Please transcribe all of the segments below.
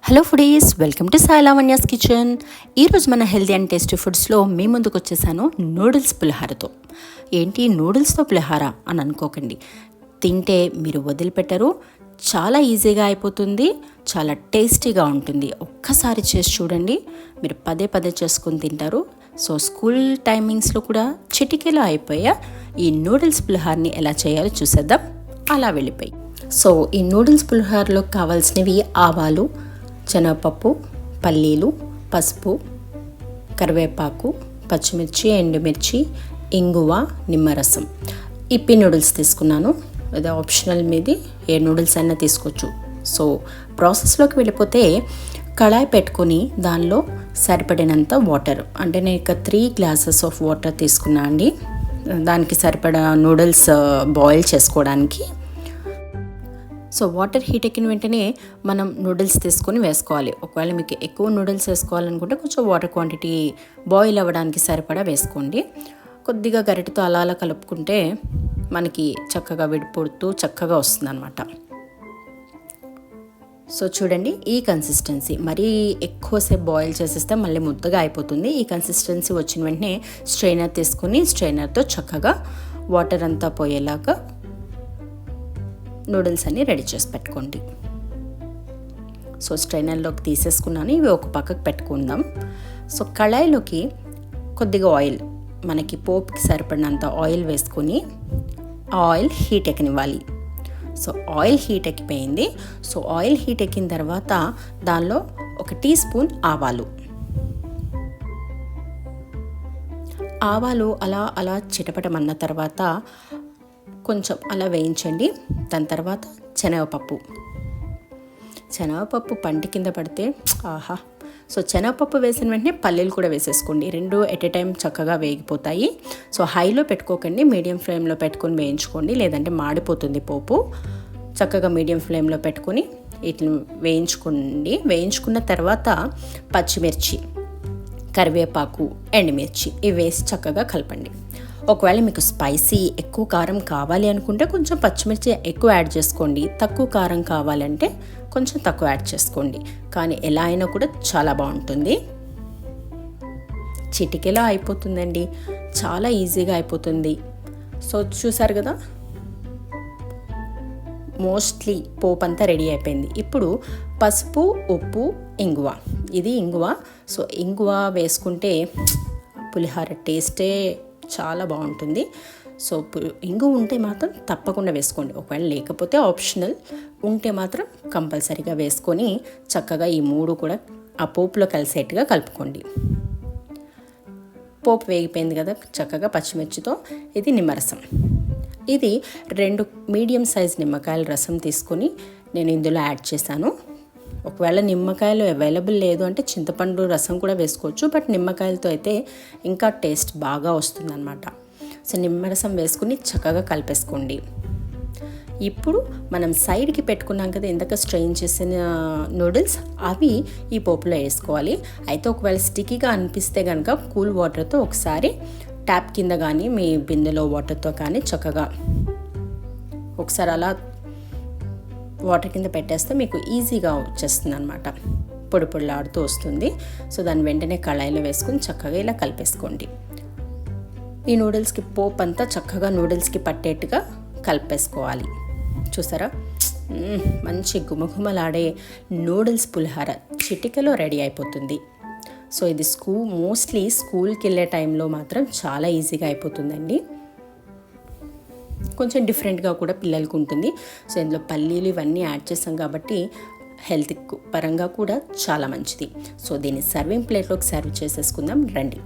Hello foodies, welcome to Sai Lavanya's kitchen. ఈరోజు మన healthy and tasty ఫుడ్స్లో మీ ముందుకు వచ్చేసాను నూడిల్స్ పులిహారతో. ఏంటి నూడిల్స్తో పులిహార అని అనుకోకండి, తింటే మీరు వదిలిపెట్టరు. చాలా ఈజీగా అయిపోతుంది, చాలా టేస్టీగా ఉంటుంది. ఒక్కసారి చేసి చూడండి, మీరు పదే పదే చేసుకొని తింటారు. సో స్కూల్ టైమింగ్స్లో కూడా చిటికెలో అయిపోయా ఈ నూడిల్స్ పులిహారని ఎలా చేయాలో చూసేద్దాం. అలా వెళ్ళిపోయి సో ఈ నూడిల్స్ పులిహారలో కావాల్సినవి ఆవాలు, శనగపప్పు, పల్లీలు, పసుపు, కరివేపాకు, పచ్చిమిర్చి, ఎండుమిర్చి, ఇంగువ, నిమ్మరసం. ఇప్పి నూడిల్స్ తీసుకున్నాను. ఇది ఆప్షనల్, మీది ఏ నూడిల్స్ అయినా తీసుకోవచ్చు. సో ప్రాసెస్లోకి వెళ్ళిపోతే కళాయి పెట్టుకొని దానిలో సరిపడినంత వాటర్, అంటే నేను ఇక 3 గ్లాసెస్ ఆఫ్ వాటర్ తీసుకున్నా అండి. దానికి సరిపడా నూడిల్స్ బాయిల్ చేసుకోవడానికి. సో వాటర్ హీట్ ఎక్కిన వెంటనే మనం నూడిల్స్ తీసుకొని వేసుకోవాలి. ఒకవేళ మీకు ఎక్కువ నూడిల్స్ వేసుకోవాలనుకుంటే కొంచెం వాటర్ క్వాంటిటీ బాయిల్ అవ్వడానికి సరిపడా వేసుకోండి. కొద్దిగా గరిటెతో అలా అలా కలుపుకుంటే మనకి చక్కగా విడిపోతూ చక్కగా వస్తుంది అన్నమాట. సో చూడండి, ఈ కన్సిస్టెన్సీ, మరీ ఎక్కువసేపు బాయిల్ చేసేస్తే మళ్ళీ ముద్దగా అయిపోతుంది. ఈ కన్సిస్టెన్సీ వచ్చిన వెంటనే స్ట్రైనర్ తీసుకుని స్ట్రైనర్తో చక్కగా వాటర్ అంతా పోయేలాగా నూడిల్స్ అన్నీ రెడీ చేసి పెట్టుకోండి. సో స్ట్రైనర్లోకి తీసేసుకున్నాను, ఇవి ఒక పక్కకు పెట్టుకుందాం. సో కళాయిలోకి కొద్దిగా ఆయిల్, మనకి పోపుకి సరిపడినంత ఆయిల్ వేసుకొని ఆయిల్ హీట్ ఎక్కనివ్వాలి. సో ఆయిల్ హీట్ ఎక్కిపోయింది. సో ఆయిల్ హీట్ ఎక్కిన తర్వాత దానిలో 1 టీ స్పూన్ ఆవాలు అలా అలా చిటపటమన్న తర్వాత కొంచెం అలా వేయించండి. దాని తర్వాత శనగపప్పు పంటి కింద పడితే ఆహా. సో శనగపప్పు వేసిన వెంటనే పల్లీలు కూడా వేసేసుకోండి. 2 ఎట్ ఏ టైం చక్కగా వేగిపోతాయి. సో హైలో పెట్టుకోకండి, మీడియం ఫ్లేమ్లో పెట్టుకొని వేయించుకోండి, లేదంటే మాడిపోతుంది పోపు. చక్కగా మీడియం ఫ్లేమ్లో పెట్టుకొని వీటిని వేయించుకోండి. వేయించుకున్న తర్వాత పచ్చిమిర్చి, కరివేపాకు, ఎండుమిర్చి ఇవి వేసి చక్కగా కలపండి. ఒకవేళ మీకు స్పైసీ ఎక్కువ కారం కావాలి అనుకుంటే కొంచెం పచ్చిమిర్చి ఎక్కువ యాడ్ చేసుకోండి. తక్కువ కారం కావాలంటే కొంచెం తక్కువ యాడ్ చేసుకోండి. కానీ ఎలా అయినా కూడా చాలా బాగుంటుంది. చిటికెలా అయిపోతుందండి, చాలా ఈజీగా అయిపోతుంది. సో చూసారు కదా, మోస్ట్లీ పోపు అంతా రెడీ అయిపోయింది. ఇప్పుడు పసుపు, ఉప్పు, ఇంగువ. ఇది ఇంగువ. సో ఇంగువ వేసుకుంటే పులిహార టేస్టే చాలా బాగుంటుంది. సో ఇంగు ఉంటే మాత్రం తప్పకుండా వేసుకోండి. ఒకవేళ లేకపోతే ఆప్షనల్, ఉంటే మాత్రం కంపల్సరీగా వేసుకొని చక్కగా ఈ 3 కూడా ఆ పోపులో కలిసేట్టుగా కలుపుకోండి. పోపు వేగిపోయింది కదా చక్కగా పచ్చిమిర్చితో. ఇది నిమ్మరసం. ఇది 2 మీడియం సైజ్ నిమ్మకాయల రసం తీసుకొని నేను ఇందులో యాడ్ చేశాను. ఒకవేళ నిమ్మకాయలు అవైలబుల్ లేదు అంటే చింతపండు రసం కూడా వేసుకోవచ్చు, బట్ నిమ్మకాయలతో అయితే ఇంకా టేస్ట్ బాగా వస్తుందన్నమాట. సో నిమ్మరసం వేసుకుని చక్కగా కలిపేసుకోండి. ఇప్పుడు మనం సైడ్కి పెట్టుకున్నాం కదా ఇందాక స్ట్రెయిన్ చేసిన నూడిల్స్, అవి ఈ పోపులో వేసుకోవాలి. అయితే ఒకవేళ స్టిక్కీగా అనిపిస్తే కనుక కూల్ వాటర్తో ఒకసారి ట్యాప్ కింద కానీ మీ బిందెలో వాటర్తో కానీ చక్కగా ఒకసారి అలా వాటర్ కింద పెట్టేస్తే మీకు ఈజీగా వచ్చేస్తుంది అనమాట, పొడి పొడిలాడుతూ వస్తుంది. సో దాన్ని వెంటనే కళాయిలో వేసుకుని చక్కగా ఇలా కలిపేసుకోండి. ఈ నూడిల్స్కి పోపు అంతా చక్కగా నూడిల్స్కి పట్టేట్టుగా కలిపేసుకోవాలి. చూసారా, మంచి గుమగుమలాడే నూడిల్స్ పులిహార చిటికలో రెడీ అయిపోతుంది. సో ఇది మోస్ట్లీ స్కూల్కి వెళ్ళే టైంలో మాత్రం చాలా ఈజీగా అయిపోతుందండి. కొంచెం డిఫరెంట్గా కూడా పిల్లలకు ఉంటుంది. సో ఇందులో పల్లీలు ఇవన్నీ యాడ్ చేసాం కాబట్టి హెల్త్ పరంగా కూడా చాలా మంచిది. సో దీన్ని సర్వింగ్ ప్లేట్లోకి సర్వ్ చేసేసుకుందాం రండి.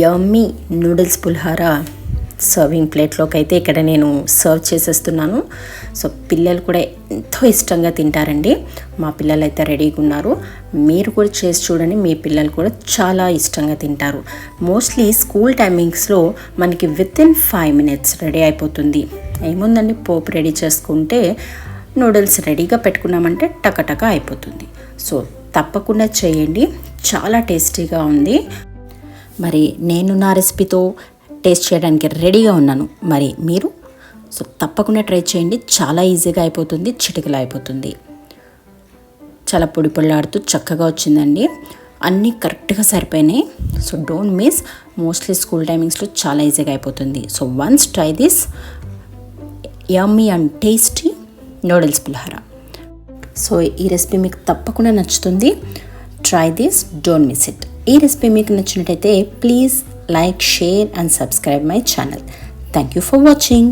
యమ్మీ నూడిల్స్ పులిహార సర్వింగ్ ప్లేట్లోకి అయితే ఇక్కడ నేను సర్వ్ చేసేస్తున్నాను. సో పిల్లలు కూడా ఎంతో ఇష్టంగా తింటారండి. మా పిల్లలు అయితే రెడీగా ఉన్నారు. మీరు కూడా చేసి చూడండి, మీ పిల్లలు కూడా చాలా ఇష్టంగా తింటారు. మోస్ట్లీ స్కూల్ టైమింగ్స్లో మనకి వితిన్ 5 minutes రెడీ అయిపోతుంది. ఏముందండి, పోపు రెడీ చేసుకుంటే నూడిల్స్ రెడీగా పెట్టుకున్నామంటే టకటక అయిపోతుంది. సో తప్పకుండా చేయండి, చాలా టేస్టీగా ఉంది. మరి నేను నా రెసిపీతో టేస్ట్ చేయడానికి రెడీగా ఉన్నాను. మరి మీరు సో తప్పకుండా ట్రై చేయండి, చాలా ఈజీగా అయిపోతుంది, చిటికలా అయిపోతుంది. చాలా పొడి పొడిలాడుతూ చక్కగా వచ్చిందండి. అన్నీ కరెక్ట్గా సరిపోయినాయి. So don't miss, mostly school టైమింగ్స్లో చాలా ఈజీగా అయిపోతుంది. So once try this yummy and tasty noodles పులిహోర. సో ఈ రెసిపీ మీకు తప్పకుండా నచ్చుతుంది. Try this, don't miss it. ఈ రెసిపీ మీకు నచ్చినట్టయితే please like, share and subscribe my channel. Thank you for watching.